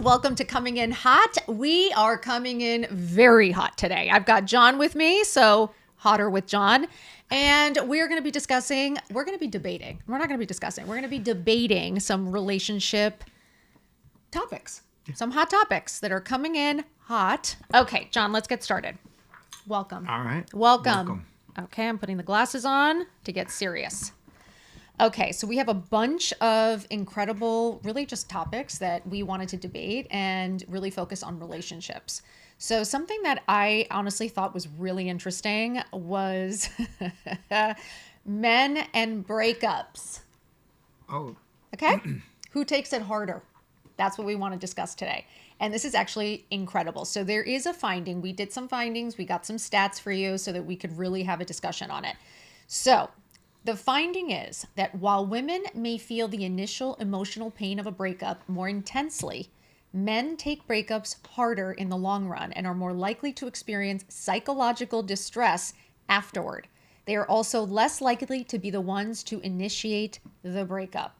Welcome to Coming In Hot. We are coming in very hot today. I've got John with me, so hotter with John. And we're going to be discussing, we're going to be debating. We're not going to be discussing. We're going to be debating some relationship topics, some hot topics that are coming in hot. Okay, John, let's get started. Welcome. All right. Welcome. Okay, I'm putting the glasses on to get serious. Okay, so we have a bunch of incredible, really just topics that we wanted to debate and really focus on relationships. So something that I honestly thought was really interesting was men and breakups. Oh, Okay? Who takes it harder? That's what we want to discuss today. And this is actually incredible. So there is a finding. We did some findings. We got some stats for you so that we could really have a discussion on it. So the finding is that while women may feel the initial emotional pain of a breakup more intensely, men take breakups harder in the long run and are more likely to experience psychological distress afterward. They are also less likely to be the ones to initiate the breakup.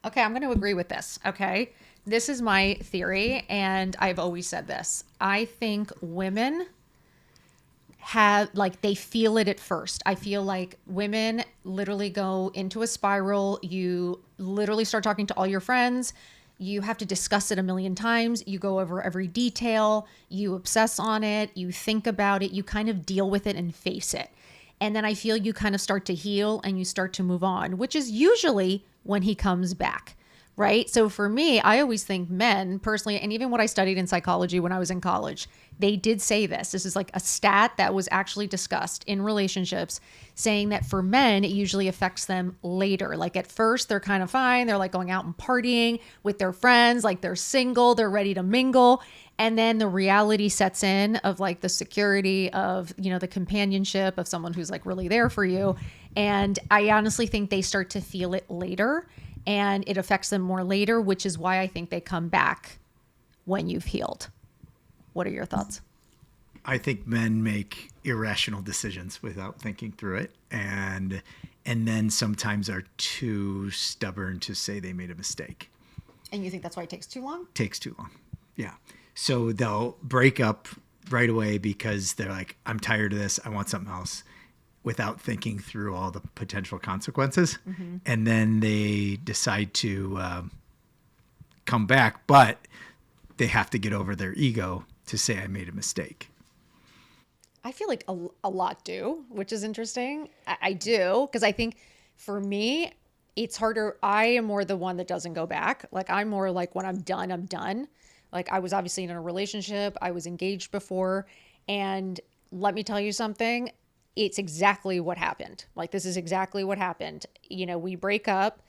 Okay, I'm going to agree with this, okay? This is my theory, and I've always said this. I think women they feel it at first. I feel like women literally go into a spiral. You literally start talking to all your friends. You have to discuss it a million times. You go over every detail. You obsess on it. You think about it. You kind of deal with it and face it. And then I feel you kind of start to heal and you start to move on, which is usually when he comes back. Right? So for me, I always think men personally, and even what I studied in psychology when I was in college, they did say this. This is like a stat that was actually discussed in relationships, saying that for men, it usually affects them later. Like at first, they're kind of fine. They're like going out and partying with their friends, like they're single, they're ready to mingle. And then the reality sets in of like the security of, the companionship of someone who's like really there for you. And I honestly think they start to feel it later. And it affects them more later, which is why I think they come back when you've healed. What are your thoughts? I think men make irrational decisions without thinking through it, and then sometimes are too stubborn to say they made a mistake. And you think that's why it takes too long? Takes too long. Yeah. So they'll break up right away because they're like, I'm tired of this. I want something else, without thinking through all the potential consequences. Mm-hmm. And then they decide to come back, but they have to get over their ego to say, I made a mistake. I feel like a lot do, which is interesting. I do, because I think for me, it's harder. I am more the one that doesn't go back. Like I'm more like when I'm done, I'm done. Like I was obviously in a relationship. I was engaged before. And let me tell you something. It's exactly what happened. Like, this is exactly what happened. We break up.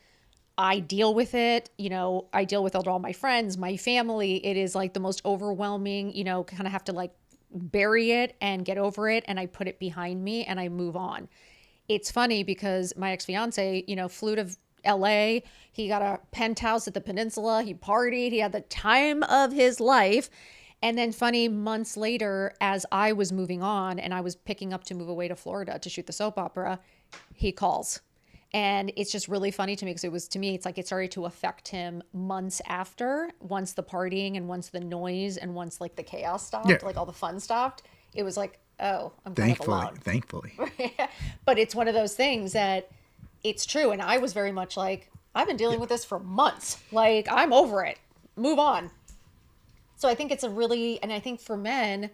I deal with it. I deal with all my friends, my family. It is like the most overwhelming, kind of have to like bury it and get over it. And I put it behind me and I move on. It's funny because my ex-fiance, flew to LA. He got a penthouse at the peninsula. He partied. He had the time of his life. And then funny, months later, as I was moving on and I was picking up to move away to Florida to shoot the soap opera, he calls. And it's just really funny to me because it's like it started to affect him months after, once the partying and once the noise and once like the chaos stopped, like all the fun stopped. It was like, oh, I'm kind of alone. Thankfully. But it's one of those things that it's true. And I was very much like, I've been dealing with this for months. Like, I'm over it. Move on. So I think and I think for men,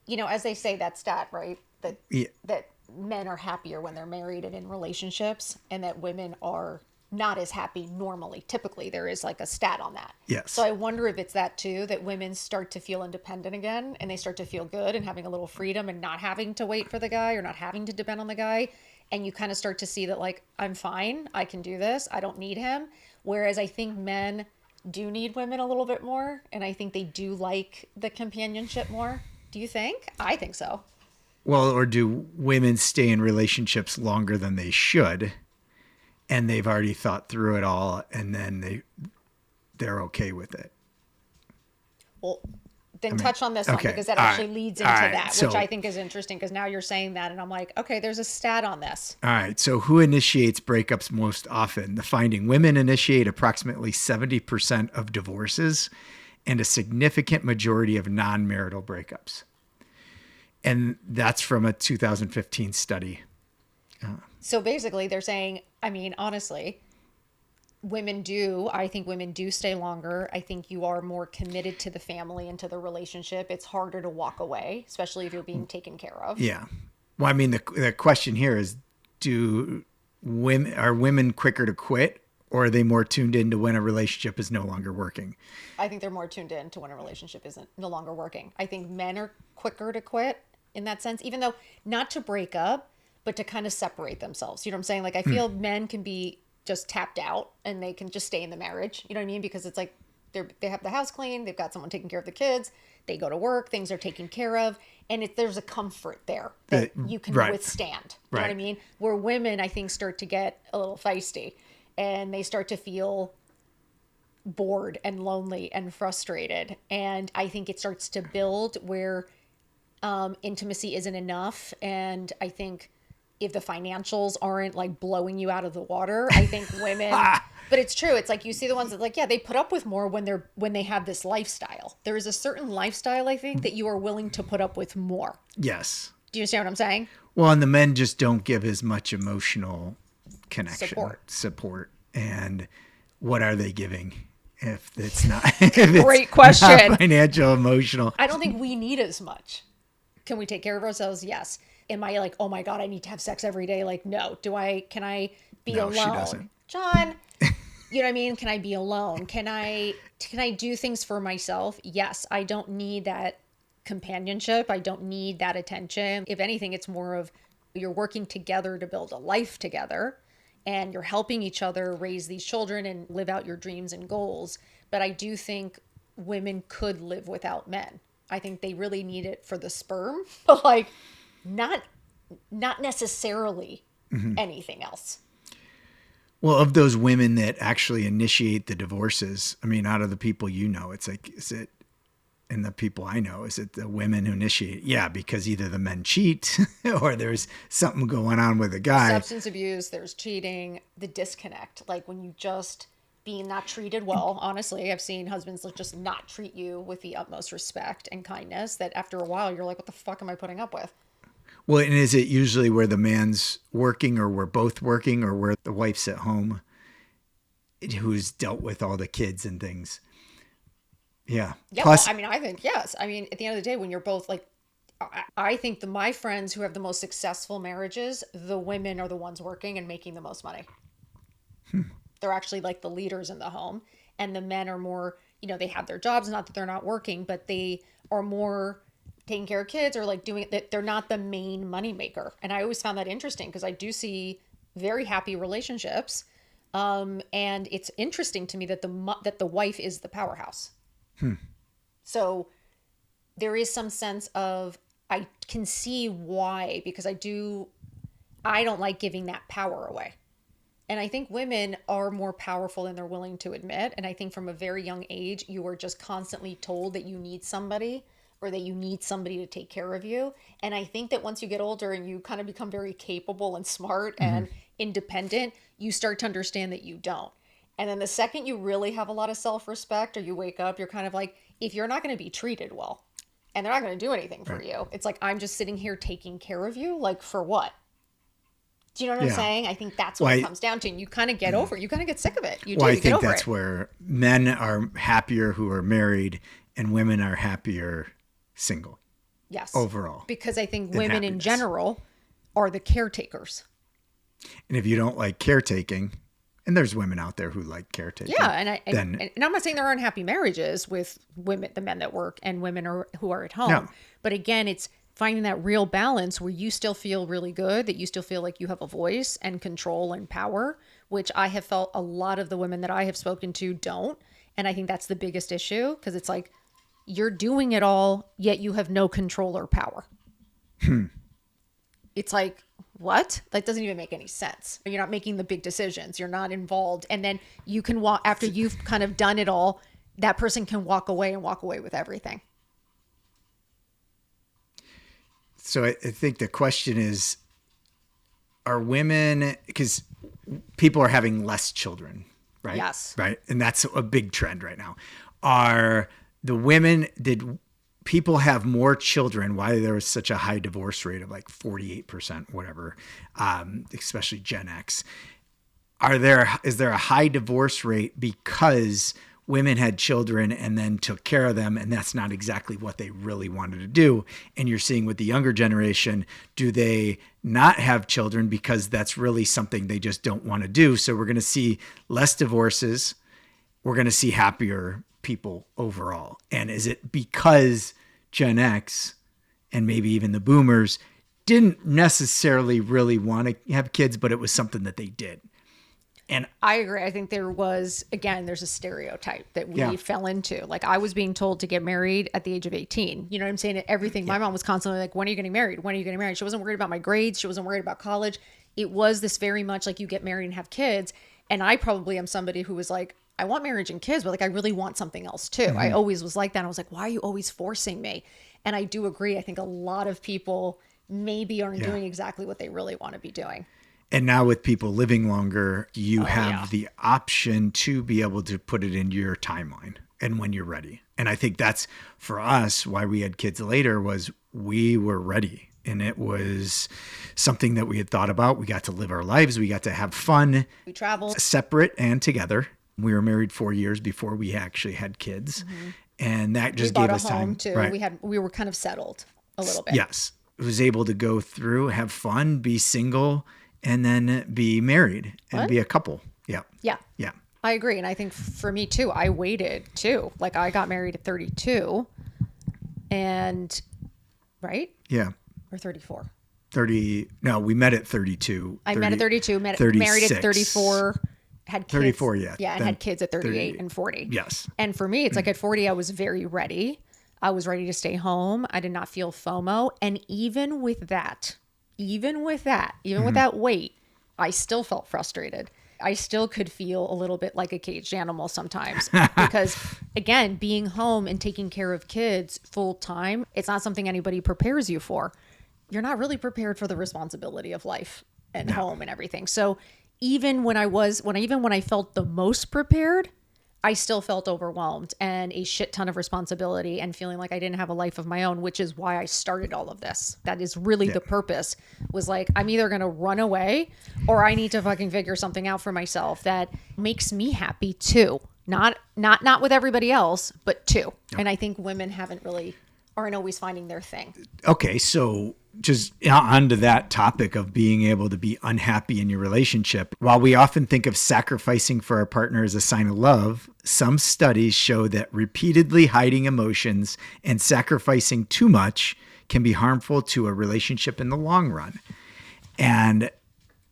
as they say that stat, right? That men are happier when they're married and in relationships, and that women are not as happy normally. Typically, there is like a stat on that. Yes. So I wonder if it's that too, that women start to feel independent again and they start to feel good and having a little freedom and not having to wait for the guy or not having to depend on the guy. And you kind of start to see that like, I'm fine. I can do this. I don't need him. Whereas I think men do need women a little bit more, and I think they do like the companionship more. Do you think? I think so. Well, or do women stay in relationships longer than they should, and they've already thought through it all, and then they're okay with it? Well, then I mean, touch on this one okay. because that All actually right. leads All into right. that, So, which I think is interesting because now you're saying that and I'm like, okay, there's a stat on this. all right. So, who initiates breakups most often? The finding: women initiate approximately 70% of divorces and a significant majority of non-marital breakups. And that's from a 2015 study. So basically, they're saying, I mean, honestly, I think women do stay longer. I think you are more committed to the family and to the relationship. It's harder to walk away, especially if you're being taken care of. Yeah. Well, I mean, the question here is, are women quicker to quit, or are they more tuned into when a relationship is no longer working? I think they're more tuned in to when a relationship isn't no longer working. I think men are quicker to quit in that sense, even though not to break up, but to kind of separate themselves. You know what I'm saying? Like I feel men can be just tapped out and they can just stay in the marriage. You know what I mean? Because it's like they have the house clean, they've got someone taking care of the kids, they go to work, things are taken care of, and there's a comfort there that you can Right. withstand. You know what I Right. mean? Where women, I think, start to get a little feisty and they start to feel bored and lonely and frustrated. And I think it starts to build where intimacy isn't enough. And I think if the financials aren't like blowing you out of the water, I think women, but it's true. It's like you see the ones that like, yeah, they put up with more when they have this lifestyle. There is a certain lifestyle, I think, that you are willing to put up with more. Yes. Do you understand what I'm saying? Well, and the men just don't give as much emotional connection, Support. And what are they giving if it's not, if it's Great question. not financial, emotional? I don't think we need as much. Can we take care of ourselves? Yes. Am I like, oh my God, I need to have sex every day? Like, no. Can I be No, she alone? doesn't. John, you know what I mean? Can I be alone? Can I do things for myself? Yes. I don't need that companionship. I don't need that attention. If anything, it's more of you're working together to build a life together and you're helping each other raise these children and live out your dreams and goals. But I do think women could live without men. I think they really need it for the sperm, but like not necessarily anything else. Well, of those women that actually initiate the divorces, I mean, out of the people you know, it's like, and the people I know, is it the women who initiate? Yeah, because either the men cheat or there's something going on with the guy. Substance abuse, there's cheating, the disconnect. Like when you just being not treated well. Honestly, I've seen husbands just not treat you with the utmost respect and kindness that after a while you're like, what the fuck am I putting up with? Well, and is it usually where the man's working or we're both working or where the wife's at home who's dealt with all the kids and things? Yeah. Yeah, Plus, well, I mean, I think, yes. I mean, at the end of the day, when you're both like, I think my friends who have the most successful marriages, the women are the ones working and making the most money. They're actually like the leaders in the home. And the men are more, they have their jobs, not that they're not working, but they are more taking care of kids or like doing that. They're not the main money maker. And I always found that interesting because I do see very happy relationships. And it's interesting to me that the wife is the powerhouse. So there is some sense of, I can see why, because I don't like giving that power away. And I think women are more powerful than they're willing to admit. And I think from a very young age, you are just constantly told that you need somebody or that you need somebody to take care of you. And I think that once you get older and you kind of become very capable and smart and independent, you start to understand that you don't. And then the second you really have a lot of self-respect or you wake up, you're kind of like, if you're not going to be treated well and they're not going to do anything for you, it's like, I'm just sitting here taking care of you. Like for what? Do you know what I'm saying? I think that's what it comes down to. And you kind of get over it. You kind of get sick of it. You I get think over that's it. where men are happier who are married and women are happier single. Yes. Overall. Because I think women in happiness. general are the caretakers. And if you don't like caretaking, and there's women out there who like caretaking. Yeah, and I'm not saying there aren't happy marriages with women, the men that work, and women who are at home. No. But again, it's finding that real balance where you still feel really good, that you still feel like you have a voice and control and power, which I have felt a lot of the women that I have spoken to don't. And I think that's the biggest issue because it's like you're doing it all, yet you have no control or power. It's like, what? That doesn't even make any sense. You're not making the big decisions. You're not involved. And then you can walk after you've kind of done it all, that person can walk away with everything. So I think the question is, are women, because people are having less children, right? Yes. Right. And that's a big trend right now. Are the women, did people have more children? Why there was such a high divorce rate of like 48%, whatever, especially Gen X? Is there a high divorce rate because women had children and then took care of them, and that's not exactly what they really wanted to do? And you're seeing with the younger generation, do they not have children because that's really something they just don't want to do? So we're going to see less divorces. We're going to see happier people overall. And is it because Gen X and maybe even the boomers didn't necessarily really want to have kids, but it was something that they did? And I agree. I think there's a stereotype that we fell into. Like, I was being told to get married at the age of 18. You know what I'm saying? Everything. My mom was constantly like, when are you getting married? When are you getting married? She wasn't worried about my grades. She wasn't worried about college. It was this very much like, you get married and have kids. And I probably am somebody who was like, I want marriage and kids, but like, I really want something else too. I always was like that. I was like, why are you always forcing me? And I do agree. I think a lot of people maybe aren't doing exactly what they really want to be doing. And now with people living longer, you have the option to be able to put it into your timeline and when you're ready. And I think that's, for us, why we had kids later, was we were ready. And it was something that we had thought about. We got to live our lives. We got to have fun. We traveled. Separate and together. We were married 4 years before we actually had kids. And that just gave us time. We bought a home too. Right. We were kind of settled a little bit. Yes. Was able to go through, have fun, be single, and then be married and be a couple. Yeah. Yeah. Yeah. I agree. And I think for me too, I waited too. Like, I got married at 32 and right? Yeah. Or 34. 30. No, we met at 32. I met at 32, married at 34, had kids. 34, yeah. Yeah. And had kids at 38 and 40. Yes. And for me, it's like at 40, I was very ready. I was ready to stay home. I did not feel FOMO. And even with that weight, I still felt frustrated. I still could feel a little bit like a caged animal sometimes because, again, being home and taking care of kids full time, it's not something anybody prepares you for. You're not really prepared for the responsibility of life and home and everything. So even when I felt the most prepared, I still felt overwhelmed and a shit ton of responsibility and feeling like I didn't have a life of my own, which is why I started all of this. That is really the purpose, was like, I'm either going to run away or I need to fucking figure something out for myself that makes me happy too. Not with everybody else, but too. And I think women aren't always finding their thing. Okay. So just onto that topic of being able to be unhappy in your relationship. While we often think of sacrificing for our partner as a sign of love, some studies show that repeatedly hiding emotions and sacrificing too much can be harmful to a relationship in the long run. And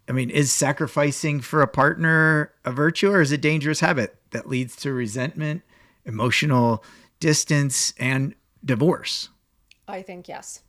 I mean, is sacrificing for a partner a virtue, or is it a dangerous habit that leads to resentment, emotional distance, and divorce? I think yes.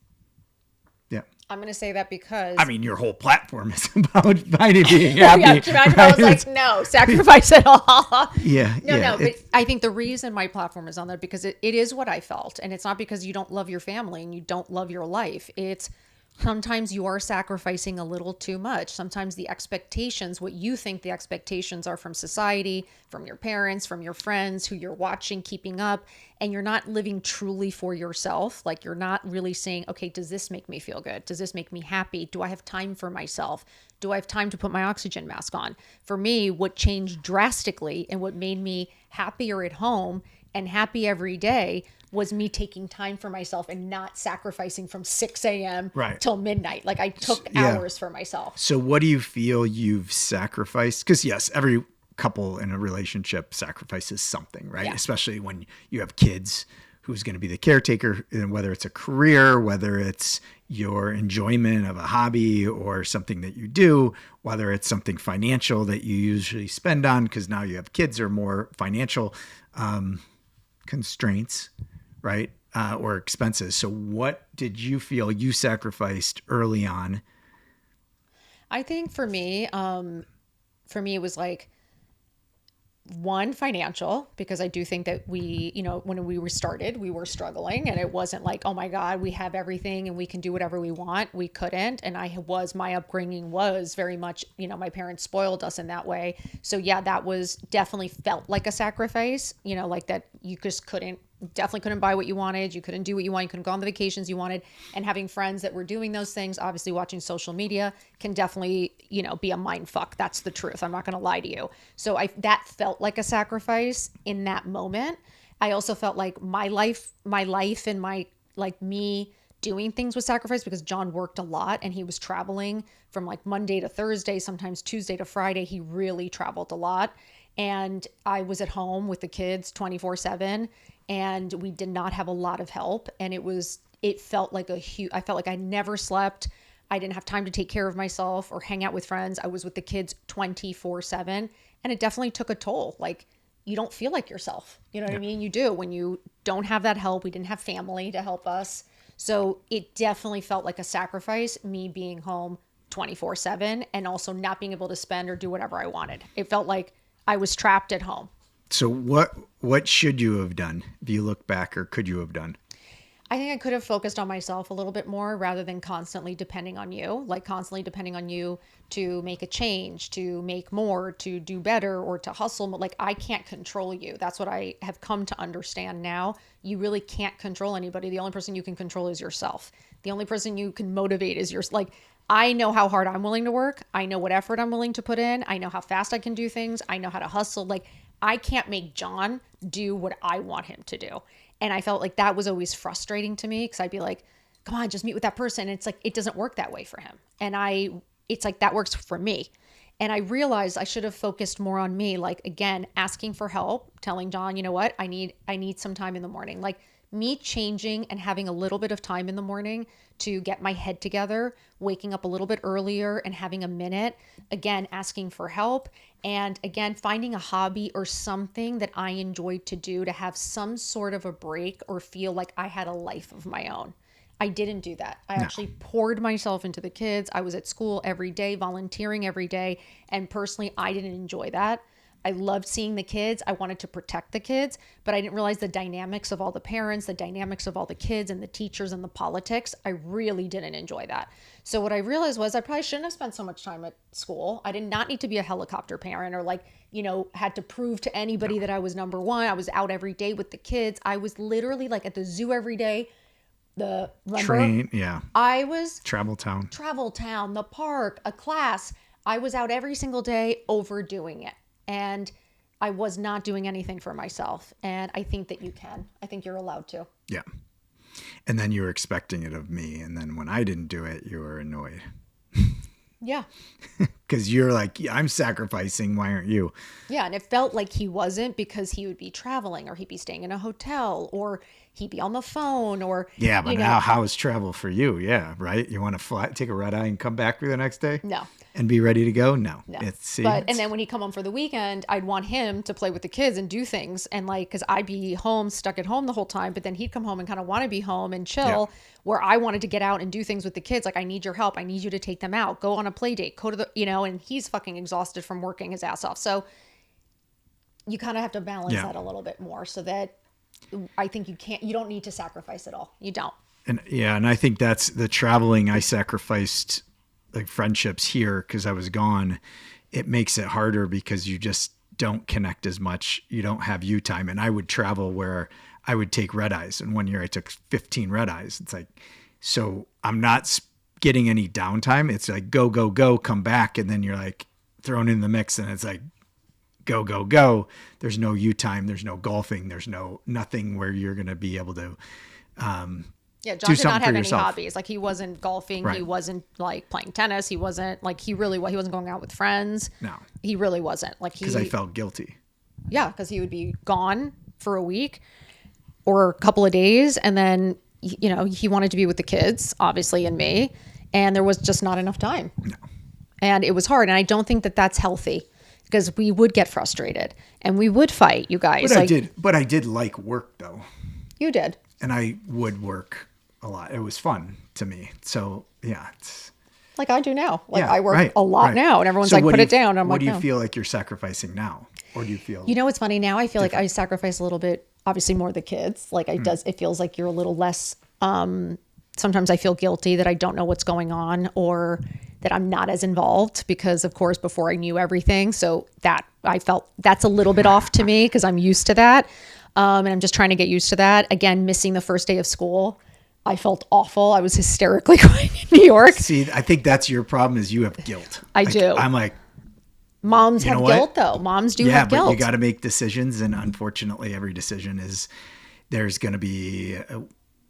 Yeah. I'm going to say that because... I mean, your whole platform is about finding being happy. I was like, no, sacrifice it all. Yeah. No. But I think the reason my platform is on there, because it is what I felt. And it's not because you don't love your family and you don't love your life. It's sometimes you are sacrificing a little too much. Sometimes the expectations, what you think the expectations are from society, from your parents, from your friends, who you're watching, keeping up, and you're not living truly for yourself. Like, you're not really saying, okay, does this make me feel good? Does this make me happy? Do I have time for myself? Do I have time to put my oxygen mask on? For me, what changed drastically and what made me happier at home and happy every day was me taking time for myself and not sacrificing from 6 a.m. till midnight. Like, I took hours for myself. So what do you feel you've sacrificed? Because yes, every couple in a relationship sacrifices something, right? Yeah. Especially when you have kids, who's going to be the caretaker, and whether it's a career, whether it's your enjoyment of a hobby or something that you do, whether it's something financial that you usually spend on, because now you have kids, or more financial constraints, right? Or expenses. So what did you feel you sacrificed early on? I think for me, it was like one, financial, because I do think that we, when we were started, we were struggling, and it wasn't like, oh my God, we have everything and we can do whatever we want. We couldn't. And my upbringing was very much, my parents spoiled us in that way. So yeah, that was definitely felt like a sacrifice, like that you just definitely couldn't buy what you wanted. You couldn't do what you wanted. You couldn't go on the vacations you wanted. And having friends that were doing those things, obviously watching social media can definitely, be a mind fuck. That's the truth. I'm not going to lie to you. So that felt like a sacrifice in that moment. I also felt like my life and like me doing things was sacrifice because John worked a lot and he was traveling from like Monday to Thursday, sometimes Tuesday to Friday. He really traveled a lot. And I was at home with the kids 24/7, and we did not have a lot of help. And it felt like I felt like I never slept. I didn't have time to take care of myself or hang out with friends. I was with the kids 24/7, and it definitely took a toll. Like, you don't feel like yourself. You know what I mean? You do when you don't have that help. We didn't have family to help us. So it definitely felt like a sacrifice, me being home 24/7 and also not being able to spend or do whatever I wanted. It felt like I was trapped at home. So what should you have done if you look back, or could you have done? I think I could have focused on myself a little bit more rather than constantly depending on you to make a change, to make more, to do better, or to hustle. Like, I can't control you. That's what I have come to understand now. You really can't control anybody. The only person you can control is yourself. The only person you can motivate is yours. Like, I know how hard I'm willing to work. I know what effort I'm willing to put in. I know how fast I can do things. I know how to hustle. Like, I can't make John do what I want him to do. And I felt like that was always frustrating to me because I'd be like, come on, just meet with that person. And it's like, it doesn't work that way for him. And it's like, that works for me. And I realized I should have focused more on me. Like, again, asking for help, telling John, you know what, I need some time in the morning. Like, me changing and having a little bit of time in the morning to get my head together, waking up a little bit earlier and having a minute, again, asking for help, and again, finding a hobby or something that I enjoyed to do to have some sort of a break or feel like I had a life of my own. I didn't do that. I actually poured myself into the kids. I was at school every day, volunteering every day. And personally, I didn't enjoy that. I loved seeing the kids. I wanted to protect the kids, but I didn't realize the dynamics of all the parents, the dynamics of all the kids and the teachers and the politics. I really didn't enjoy that. So what I realized was I probably shouldn't have spent so much time at school. I did not need to be a helicopter parent or had to prove to anybody that I was number one. I was out every day with the kids. I was literally like at the zoo every day. Train, yeah. I was travel town, the park, a class. I was out every single day overdoing it. And I was not doing anything for myself. And I think that you can. I think you're allowed to. Yeah. And then you were expecting it of me. And then when I didn't do it, you were annoyed. Yeah. Because you're like, yeah, I'm sacrificing. Why aren't you? Yeah. And it felt like he wasn't because he would be traveling or he'd be staying in a hotel or he'd be on the phone or. Yeah. But now how is travel for you? Yeah. Right. You want to fly, take a red eye and come back for the next day? No. And be ready to go? No. And then when he'd come home for the weekend, I'd want him to play with the kids and do things. And because I'd be home, stuck at home the whole time, but then he'd come home and kind of want to be home and chill where I wanted to get out and do things with the kids. Like, I need your help. I need you to take them out, go on a play date, go to the, and he's fucking exhausted from working his ass off. So you kind of have to balance that a little bit more so that I think you don't need to sacrifice it all. You don't. And I think that's the traveling. I sacrificed like friendships here because I was gone. It makes it harder because you just don't connect as much. You don't have you time. And I would travel where I would take red eyes. And one year I took 15 red eyes. It's like, so I'm not getting any downtime. It's like, go, go, go, come back. And then you're like thrown in the mix and it's like, go, go, go. There's no you time. There's no golfing. There's nothing where you're going to be able to, John did not have any hobbies. Like, he wasn't golfing. Right. He wasn't like playing tennis. He wasn't like, he wasn't going out with friends. No, he really wasn't like because I felt guilty. Yeah. Cause he would be gone for a week or a couple of days. And then, he wanted to be with the kids, obviously, and me, and there was just not enough time. No. And it was hard. And I don't think that that's healthy because we would get frustrated and we would fight, you guys. But I did like work though. You did. And I would work a lot. It was fun to me. So yeah. like I do now. Like Yeah, I work right, a lot right. now, and everyone's So like, what put do it down. And I'm what like, do you no. feel like you're sacrificing now? Or do you feel You know, it's funny now. I feel like I sacrifice a little bit, obviously more the kids. Like it feels like you're a little less, sometimes I feel guilty that I don't know what's going on or that I'm not as involved because of course before I knew everything. So that I felt that's a little bit off to me because I'm used to that. And I'm just trying to get used to that. Again, missing the first day of school. I felt awful. I was hysterically crying in New York. See, I think that's your problem is you have guilt. I do. I'm like, Moms you have know guilt what? though. Moms do yeah, have guilt. but you got to make decisions. And unfortunately, every decision is there's going to be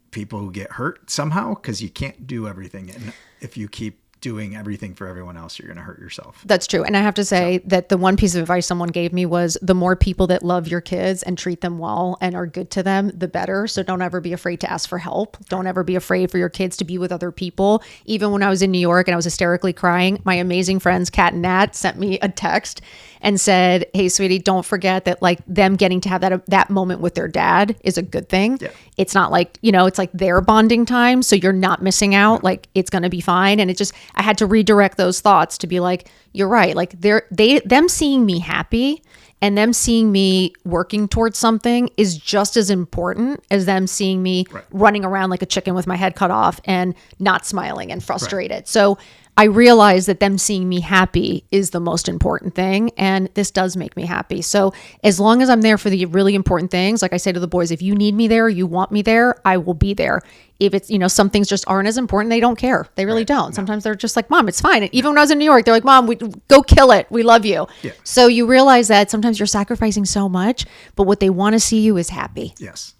people who get hurt somehow because you can't do everything. And if you keep doing everything for everyone else, you're going to hurt yourself. That's true. And I have to say that the one piece of advice someone gave me was the more people that love your kids and treat them well and are good to them, the better. So don't ever be afraid to ask for help. Don't ever be afraid for your kids to be with other people. Even when I was in New York and I was hysterically crying, my amazing friends, Kat and Nat, sent me a text and said, hey, sweetie, don't forget that like them getting to have that moment with their dad is a good thing. Yeah. It's not like, it's like their bonding time. So you're not missing out. Like it's going to be fine. And I had to redirect those thoughts to be like, you're right. Like them seeing me happy and them seeing me working towards something is just as important as them seeing me running around like a chicken with my head cut off and not smiling and frustrated. Right. So I realize that them seeing me happy is the most important thing. And this does make me happy. So as long as I'm there for the really important things, like I say to the boys, if you need me there, you want me there, I will be there. If it's, some things just aren't as important, they don't care. They really don't. Sometimes they're just like, Mom, it's fine. And even when I was in New York, they're like, Mom, we go kill it. We love you. Yeah. So you realize that sometimes you're sacrificing so much, but what they want to see you is happy. Yes.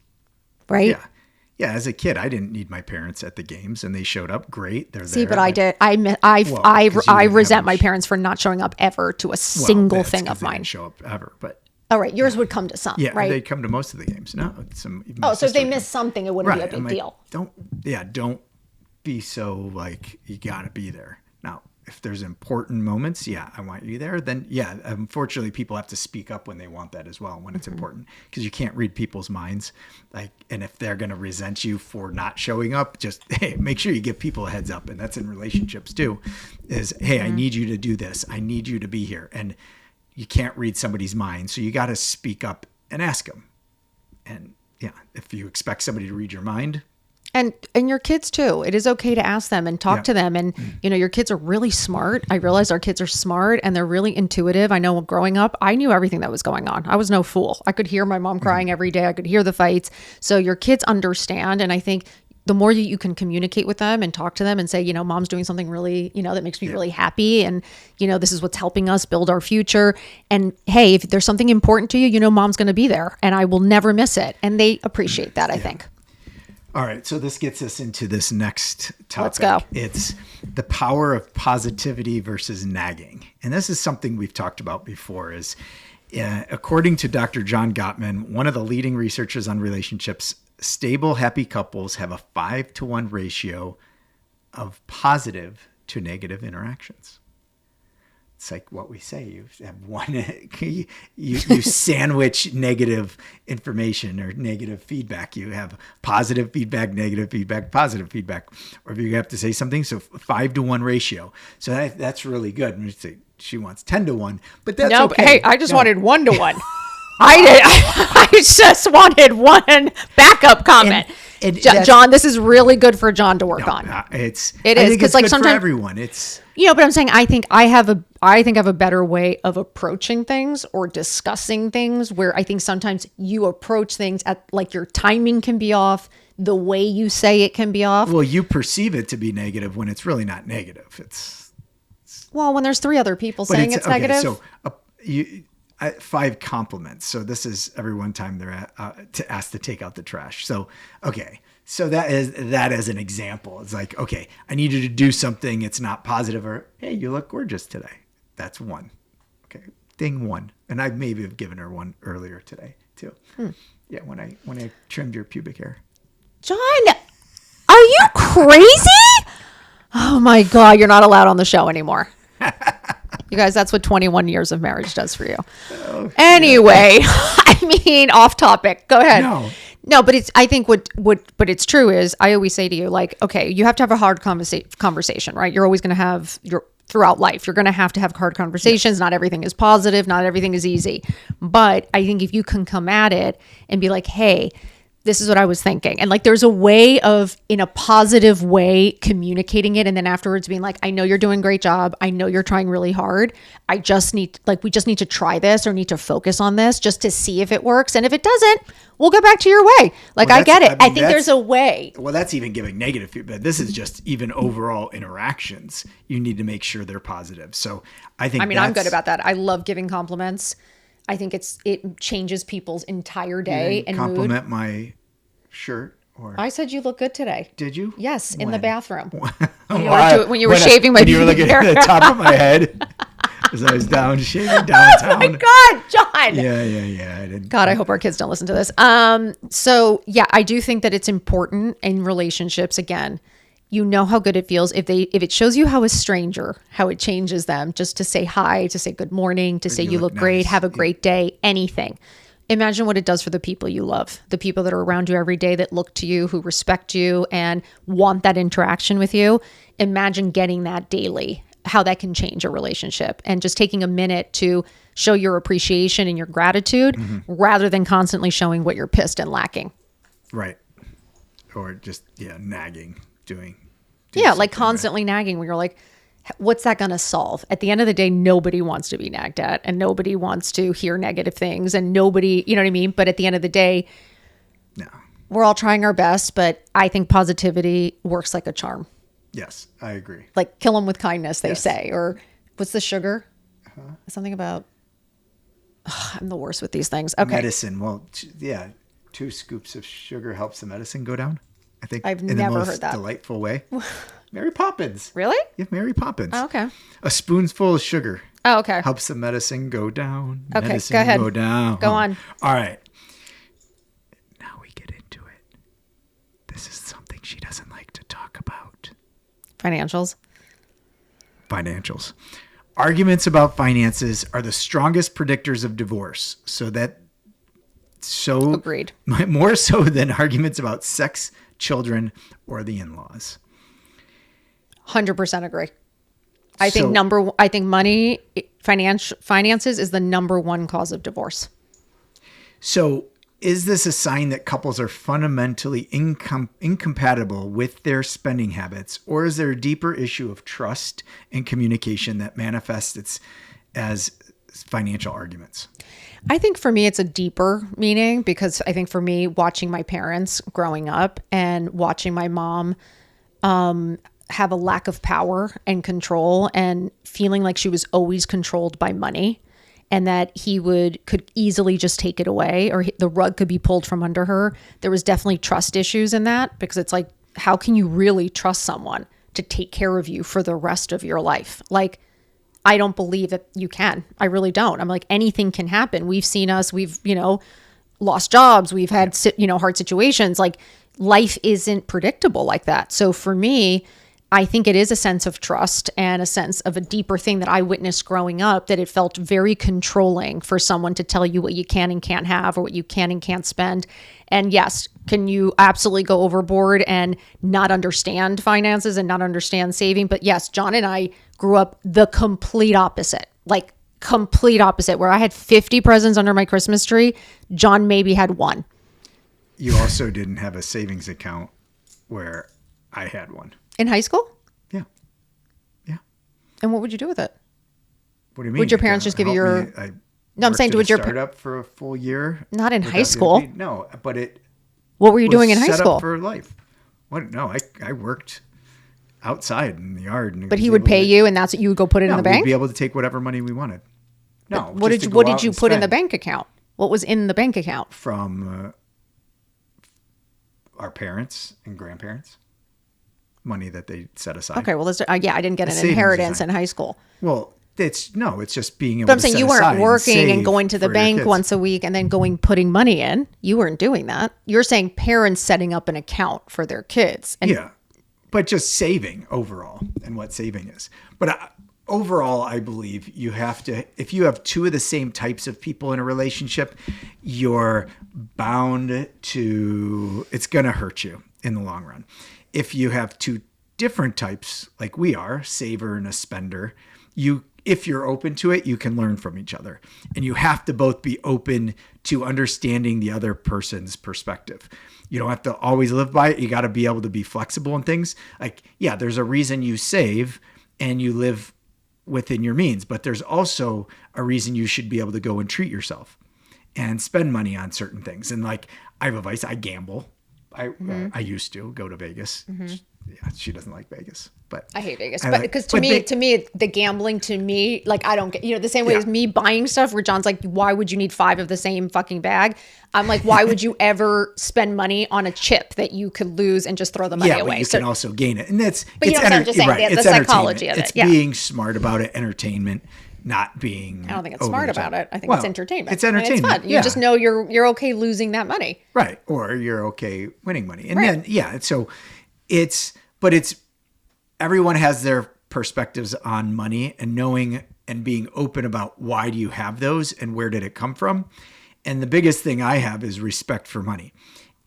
Right? Yeah. Yeah, as a kid, I didn't need my parents at the games, and they showed up. Great, they're there. See, but I did. I resent my parents for not showing up ever to a single thing of they mine. Didn't show up ever, but all right, yours would come to some. yeah, right? They'd come to most of the games. No, so if they missed something, it wouldn't be a big deal. Don't be so like you got to be there. Now, if there's important moments, yeah, I want you there. Then yeah, unfortunately, people have to speak up when they want that as well when it's important because you can't read people's minds. Like, and if they're going to resent you for not showing up, just hey, make sure you give people a heads up, and that's in relationships too. Is hey, I need you to do this. I need you to be here, and you can't read somebody's mind, so you got to speak up and ask them. And yeah, if you expect somebody to read your mind. And your kids too. It is okay to ask them and talk to them. And, your kids are really smart. I realize our kids are smart and they're really intuitive. I know growing up, I knew everything that was going on. I was no fool. I could hear my mom crying every day. I could hear the fights. So your kids understand. And I think the more you can communicate with them and talk to them and say, Mom's doing something really, that makes me really happy. And, this is what's helping us build our future. And hey, if there's something important to you, Mom's going to be there and I will never miss it. And they appreciate that, I think. All right, so this gets us into this next topic. Let's go. It's the power of positivity versus nagging. And this is something we've talked about before is, according to Dr. John Gottman, one of the leading researchers on relationships, stable, happy couples have a 5-to-1 ratio of positive to negative interactions. It's like what we say, you have one, you sandwich negative information or negative feedback. You have positive feedback, negative feedback, positive feedback. Or if you have to say something, so 5-to-1 ratio. So that's really good. And we say she wants 10-to-1, but that's okay. Hey, I just wanted 1-to-1. I just wanted one backup comment. And John, this is really good for John to work on. It is because like good sometimes for everyone. It's but I'm saying I think I have a better way of approaching things or discussing things where I think sometimes you approach things at like your timing can be off, the way you say it can be off. Well, you perceive it to be negative when it's really not negative. It's when there's 3 other people saying it's negative. So 5 compliments. So this is every one time they're asked to take out the trash. So, okay. So that is an example. It's like, okay, I need you to do something. It's not positive or, hey, you look gorgeous today. That's 1. Okay. Ding 1. And I maybe have given her 1 earlier today too. Yeah. When I trimmed your pubic hair. John, are you crazy? Oh my God. You're not allowed on the show anymore. You guys, that's what 21 years of marriage does for you. Anyway, I mean, off topic. Go ahead. No, but I think but it's true is I always say to you, like, okay, you have to have a hard conversation, right? You're always going to have throughout life, you're going to have hard conversations. Yes. Not everything is positive. Not everything is easy. But I think if you can come at it and be like, hey, this is what I was thinking. And like, there's a way of, in a positive way, communicating it. And then afterwards being like, I know you're doing a great job. I know you're trying really hard. We just need to try this or need to focus on this just to see if it works. And if it doesn't, we'll go back to your way. Like, well, I get it. I think there's a way. Well, that's even giving negative feedback. This is just even overall interactions. You need to make sure they're positive. So I think I'm good about that. I love giving compliments. I think it changes people's entire day and compliment mood. My shirt, or I said you look good today. Did you? Yes, in the bathroom. When you were shaving my beard. You were looking at the top of my head as I was down shaving downtown. Oh my God, John. Yeah. I didn't. God, I hope our kids don't listen to this. So yeah, I do think that it's important in relationships. Again, you know how good it feels if it shows you how a stranger, how it changes them, just to say hi, to say good morning, to say you look great, have a great day, anything. Imagine what it does for the people you love, the people that are around you every day that look to you, who respect you and want that interaction with you. Imagine getting that daily, how that can change a relationship, and just taking a minute to show your appreciation and your gratitude rather than constantly showing what you're pissed and lacking. Right. Or just, nagging. Like constantly nagging when you're like, what's that going to solve? At the end of the day, nobody wants to be nagged at and nobody wants to hear negative things and nobody, you know what I mean? But at the end of the day, no, we're all trying our best, but I think positivity works like a charm. Yes, I agree. Like kill them with kindness, they say. Or what's the sugar? Something about, I'm the worst with these things. Okay. Medicine. Well, 2 scoops of sugar helps the medicine go down. I think I've in never the most heard that. Delightful way. Mary Poppins. Really? Yeah, Mary Poppins. Oh, okay. A spoonful of sugar. Oh, okay. Helps the medicine go down. Okay, medicine go ahead. Go down. Go on. All right. Now we get into it. This is something she doesn't like to talk about. Financials. Arguments about finances are the strongest predictors of divorce. Agreed. More so than arguments about sex, children, or the in-laws. 100% agree. I think money, finances is the number one cause of divorce. So is this a sign that couples are fundamentally incompatible with their spending habits, or is there a deeper issue of trust and communication that manifests as financial arguments? I think for me, it's a deeper meaning, because I think for me, watching my parents growing up and watching my mom have a lack of power and control and feeling like she was always controlled by money, and that he could easily just take it away, or the rug could be pulled from under her. There was definitely trust issues in that, because it's like, how can you really trust someone to take care of you for the rest of your life? Like, I don't believe that you can. I really don't. I'm like, anything can happen. We've lost jobs. We've had, hard situations. Like, life isn't predictable like that. So for me, I think it is a sense of trust and a sense of a deeper thing that I witnessed growing up, that it felt very controlling for someone to tell you what you can and can't have, or what you can and can't spend. And yes, can you absolutely go overboard and not understand finances and not understand saving? But yes, John and I grew up the complete opposite, where I had 50 presents under my Christmas tree. John maybe had 1. You also didn't have a savings account where I had one. In high school? Yeah. And what would you do with it? What do you mean? Would your parents just give you your... No, I'm saying, would your start up for a full year? Not in high school. No, but it... What were you doing in high school? Set up for life. What? No, I worked outside in the yard. But he would pay you, and that's what you would go put it in the bank? We'd be able to take whatever money we wanted. No. What did you put in the bank account? What was in the bank account? From our parents and grandparents. Money that they set aside. Okay, well, I didn't get an inheritance in high school. Well, it's just being able to set aside. But I'm saying you weren't working and going to the bank once a week and then putting money in. You weren't doing that. You're saying parents setting up an account for their kids. Yeah, but just saving overall and what saving is. But overall, I believe you have to, if you have two of the same types of people in a relationship, you're bound to, it's going to hurt you in the long run. If you have two different types, like we are, saver and a spender, if you're open to it, you can learn from each other. And you have to both be open to understanding the other person's perspective. You don't have to always live by it. You got to be able to be flexible in things. Like, yeah, there's a reason you save and you live within your means, but there's also a reason you should be able to go and treat yourself and spend money on certain things. And like, I have a vice. I gamble. I used to go to Vegas. Yeah, she doesn't like Vegas, but I hate Vegas. But because to me, the gambling to me, like I don't get, the same way as me buying stuff where John's like, why would you need 5 of the same fucking bag? I'm like, why would you ever spend money on a chip that you could lose and just throw the money away? But you can also gain it. And that's, but I'm just saying, the psychology of it. It's being smart about it, entertainment, not being. I don't think it's smart about it. I think it's entertainment. It's entertainment. It's fun. You just know you're okay losing that money. Right. Or you're okay winning money. And then, so it's everyone has their perspectives on money, and knowing and being open about why do you have those and where did it come from. And the biggest thing I have is respect for money.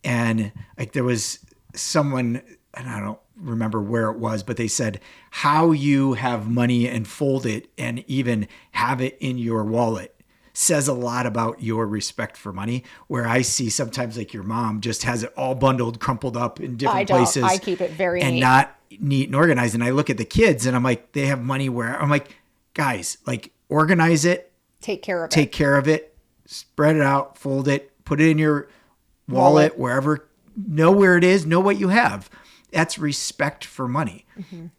And like there was someone, and I don't remember where it was, but they said how you have money and fold it and even have it in your wallet says a lot about your respect for money, where I see sometimes like your mom just has it all bundled, crumpled up in different places. I keep it very and neat. Not neat and organized. And I look at the kids and I'm like, they have money where I'm like, guys, like organize it. Take care of it. Spread it out, fold it, put it in your wallet, wherever, know where it is, know what you have. That's respect for money.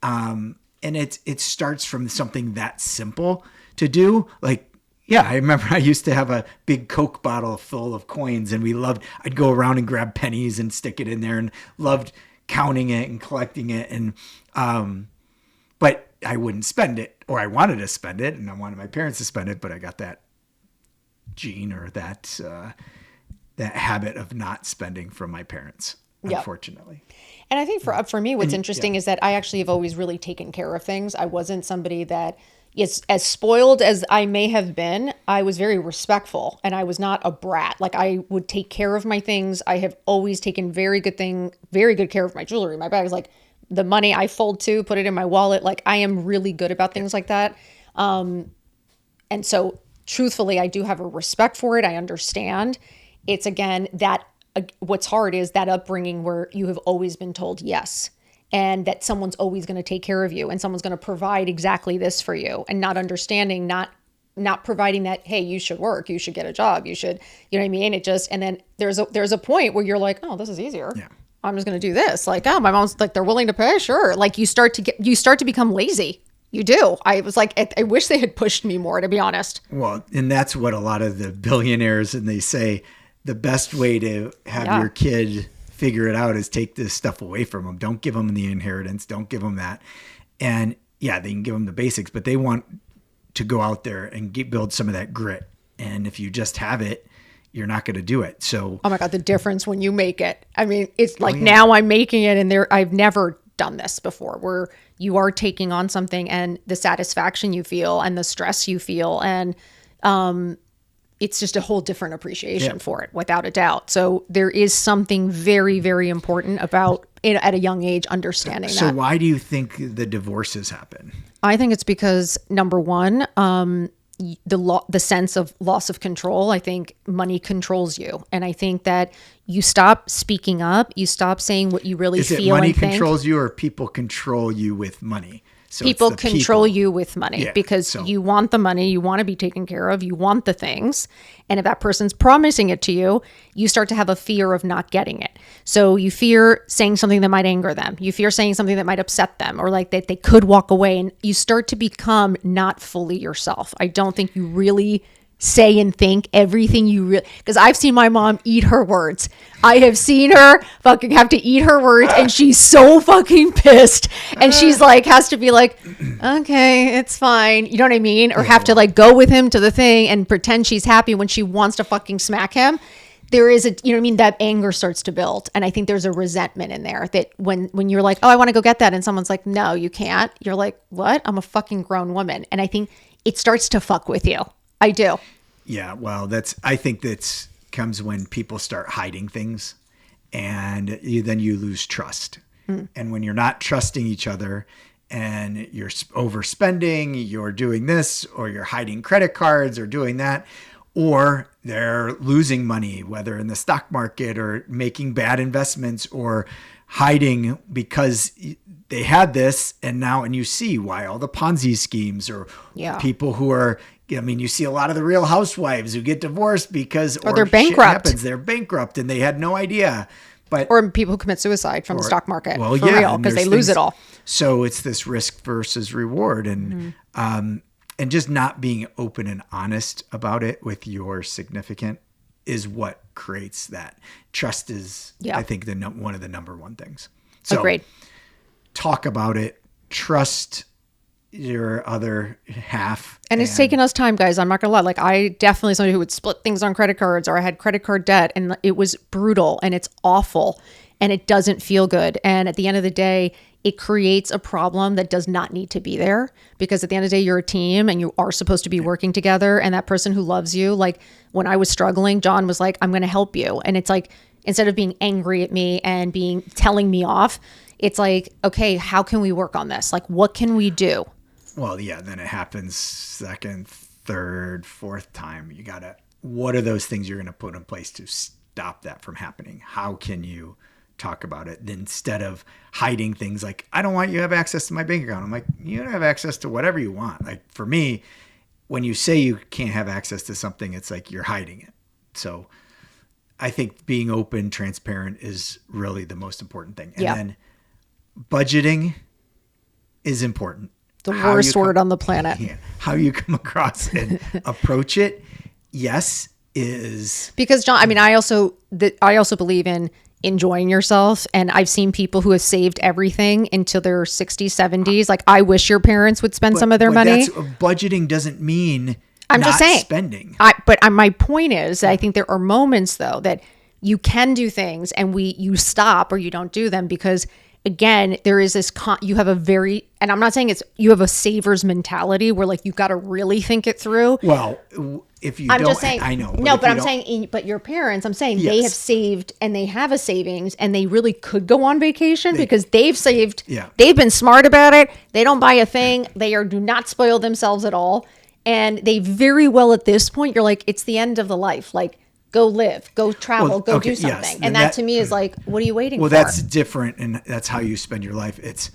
And it starts from something that simple to do. Like, yeah, I remember I used to have a big Coke bottle full of coins, and I'd go around and grab pennies and stick it in there and loved counting it and collecting it. And, but I wouldn't spend it, or I wanted to spend it and I wanted my parents to spend it, but I got that gene or that habit of not spending from my parents, unfortunately. And I think for me, what's interesting is that I actually have always really taken care of things. I wasn't somebody that is as spoiled as I may have been. I was very respectful, and I was not a brat. Like I would take care of my things. I have always taken very good care of my jewelry. My bags, like the money I fold to, put it in my wallet. Like I am really good about things like that. And so truthfully, I do have a respect for it. I understand. It's again, that what's hard is that upbringing where you have always been told yes, and that someone's always going to take care of you and someone's going to provide exactly this for you, and not understanding, not providing that, hey, you should work, you should get a job, you should, you know what I mean? It just, and then there's a point where you're like, oh, this is easier. Yeah. I'm just going to do this. Like, oh, my mom's like, they're willing to pay. Sure. Like you start to become lazy. You do. I was like, I wish they had pushed me more, to be honest. Well, and that's what a lot of the billionaires, and they say the best way to have your kid figure it out is take this stuff away from them. Don't give them the inheritance. Don't give them that. And yeah, they can give them the basics, but they want to go out there and build some of that grit. And if you just have it, you're not going to do it. So, oh my God, the difference when you make it. I mean, it's like now I'm making it, and I've never done this before, where you are taking on something and the satisfaction you feel and the stress you feel. And, it's just a whole different appreciation for it, without a doubt. So there is something very, very important about it at a young age, understanding that. So why do you think the divorces happen? I think it's because, number one, the sense of loss of control. I think money controls you. And I think that you stop speaking up. You stop saying what you really feel and think. Is it money controls you, or people control you with money? So people control you with money because you want the money, you want to be taken care of, you want the things. And if that person's promising it to you, you start to have a fear of not getting it. So you fear saying something that might anger them. You fear saying something that might upset them, or like that they could walk away, and you start to become not fully yourself. I don't think you really say and think everything you really, because I've seen my mom eat her words. I have seen her fucking have to eat her words, and she's so fucking pissed, and she's like, has to be like, okay, it's fine, you know what I mean? Or have to like go with him to the thing and pretend she's happy when she wants to fucking smack him. there is a, you know what I mean? That anger starts to build. And I think there's a resentment in there that when you're like, oh, I want to go get that. And someone's like, no, you can't. You're like, what? I'm a fucking grown woman. And I think it starts to fuck with you. I do. Yeah. Well, I think that's comes when people start hiding things and then you lose trust. And when you're not trusting each other and you're overspending, you're doing this, or you're hiding credit cards or doing that, or they're losing money, whether in the stock market or making bad investments or hiding because they had this and you see why all the Ponzi schemes or people who are, I mean, you see a lot of the Real Housewives who get divorced because or they're bankrupt. They're bankrupt and they had no idea. Or people who commit suicide from the stock market for real because they lose it all. So it's this risk versus reward, and just not being open and honest about it with your significant is what creates that. Trust is, I think, one of the number one things. So agreed. Talk about it. Trust your other half. And it's taken us time, guys. I'm not gonna lie. Like, I definitely somebody who would split things on credit cards, or I had credit card debt, and it was brutal and it's awful and it doesn't feel good. And at the end of the day, it creates a problem that does not need to be there, because at the end of the day, you're a team and you are supposed to be working together. And that person who loves you, like when I was struggling, John was like, I'm going to help you. And it's like, instead of being angry at me and telling me off, it's like, okay, how can we work on this? Like, what can we do? Well, yeah, then it happens second, third, fourth time. What are those things you're going to put in place to stop that from happening? How can you talk about it instead of hiding things like, I don't want you to have access to my bank account? I'm like, you don't have access to whatever you want. Like, for me, when you say you can't have access to something, it's like you're hiding it. So I think being open, transparent is really the most important thing. And then budgeting is important. The worst word on the planet. Yeah, how you come across and approach it, yes, is because John. I mean, I also believe in enjoying yourself, and I've seen people who have saved everything until their 60s, 70s. Like, I wish your parents would spend some of their money. Budgeting doesn't mean I'm just saying spending. But my point is that I think there are moments though that you can do things and you stop or you don't do them because, again, there is this, you have a very, and I'm not saying you have a saver's mentality where like, you've got to really think it through. Well, if you I'm just saying, I know. No, but I'm saying, but your parents, I'm saying they have saved and they have a savings and they really could go on vacation because they've saved. Yeah. They've been smart about it. They don't buy a thing. Do not spoil themselves at all. And they very well at this point, you're like, it's the end of the life. Like, go live, go travel, go do something. Yes. And that to me is like, what are you waiting for? Well, that's different. And that's how you spend your life. It's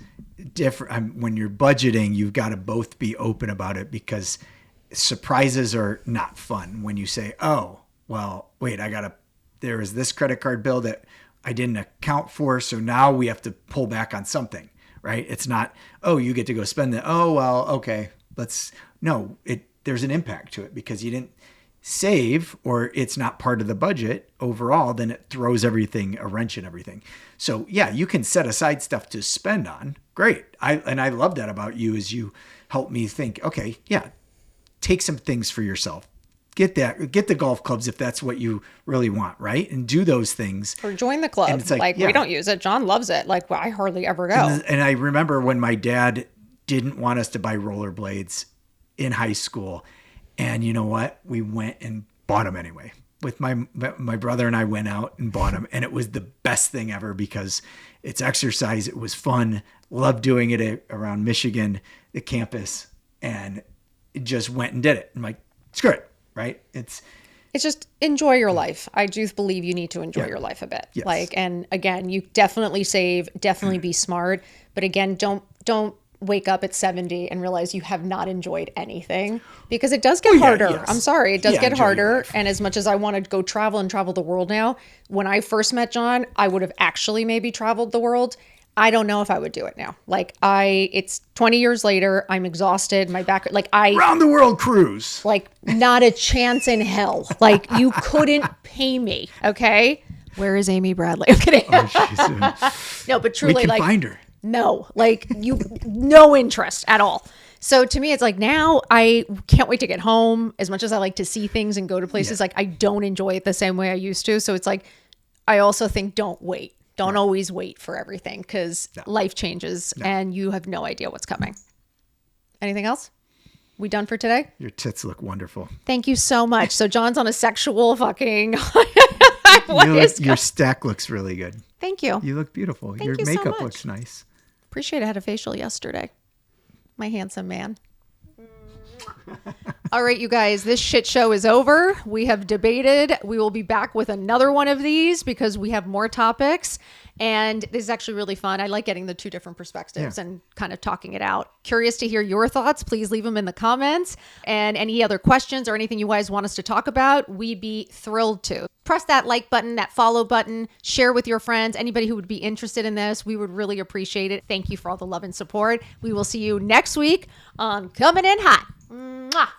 different. When you're budgeting, you've got to both be open about it because surprises are not fun. When you say, oh, well, wait, there is this credit card bill that I didn't account for. So now we have to pull back on something, right? It's not, oh, you get to go spend it. Oh, well, okay, there's an impact to it because you didn't save or it's not part of the budget overall, then it throws a wrench in everything. So yeah, you can set aside stuff to spend on. Great. I love that about you is you help me think, okay, yeah, take some things for yourself. Get the golf clubs if that's what you really want, right? And do those things. Or join the club. We don't use it. John loves it. Like, well, I hardly ever go. And I remember when my dad didn't want us to buy rollerblades in high school. And you know what? We went and bought them anyway. With my brother and I went out and bought them. And it was the best thing ever because it's exercise. It was fun. Loved doing it around Michigan, the campus. And just went and did it. I'm like, screw it, right? It's just enjoy your life. I do believe you need to enjoy your life a bit. Yes. Like, and again, you definitely save, definitely be smart. But again, don't wake up at 70 and realize you have not enjoyed anything because it does get harder. Yes. I'm sorry. It does get harder. And as much as I want to go travel the world now, when I first met John, I would have actually maybe traveled the world. I don't know if I would do it now. Like it's 20 years later. I'm exhausted. My back, round the world cruise. Like not a chance in hell. Like you couldn't pay me. Okay. Where is Amy Bradley? I'm kidding. No, but truly, we can find her. No, like no interest at all. So to me, it's like now I can't wait to get home. As much as I like to see things and go to places, like I don't enjoy it the same way I used to. So it's like, I also think don't wait. Don't always wait for everything because life changes and you have no idea what's coming. Anything else? We done for today? Your tits look wonderful. Thank you so much. So John's on a sexual fucking... Your stack looks really good. Thank you. You look beautiful. Thank Your you so makeup much. looks nice. Appreciate it. I had a facial yesterday. My handsome man. All right, you guys, this shit show is over. We have debated. We will be back with another one of these because we have more topics. And this is actually really fun. I like getting the two different perspectives and kind of talking it out. Curious to hear your thoughts. Please leave them in the comments. And any other questions or anything you guys want us to talk about, we'd be thrilled to. Press that like button, that follow button, share with your friends, anybody who would be interested in this. We would really appreciate it. Thank you for all the love and support. We will see you next week on Coming In Hot. Mwah.